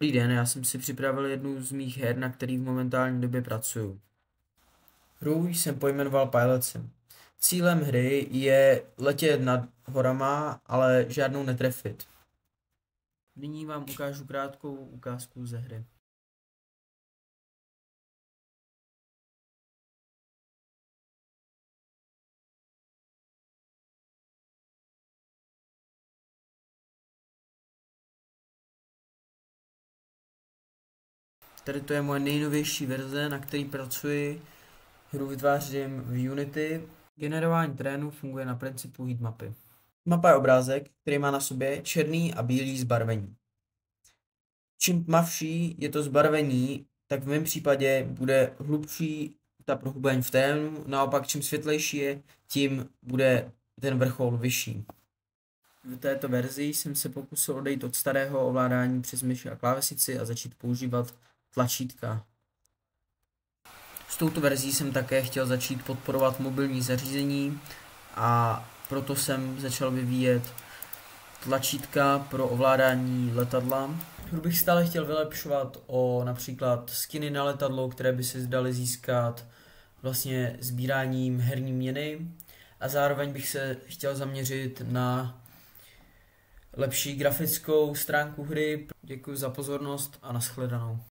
Dobrý den, já jsem si připravil jednu z mých her, na který v momentální době pracuju. Hru jsem pojmenoval Pilot Sim. Cílem hry je letět nad horama, ale žádnou netrefit. Nyní vám ukážu krátkou ukázku ze hry. Tady to je moje nejnovější verze, na který pracuji. Hru vytvářím v Unity. Generování terénu funguje na principu heatmapy. Mapa je obrázek, který má na sobě černý a bílý zbarvení. Čím tmavší je to zbarvení, tak v mém případě bude hlubší ta prohlubeň v terénu, naopak čím světlejší je, tím bude ten vrchol vyšší. V této verzi jsem se pokusil odejít od starého ovládání přes myši a klávesnici a začít používat tlačítka. S touto verzí jsem také chtěl začít podporovat mobilní zařízení a proto jsem začal vyvíjet tlačítka pro ovládání letadla. Hru bych stále chtěl vylepšovat o například skiny na letadlo, které by se daly získat vlastně sbíráním herní měny, a zároveň bych se chtěl zaměřit na lepší grafickou stránku hry. Děkuji za pozornost a nashledanou.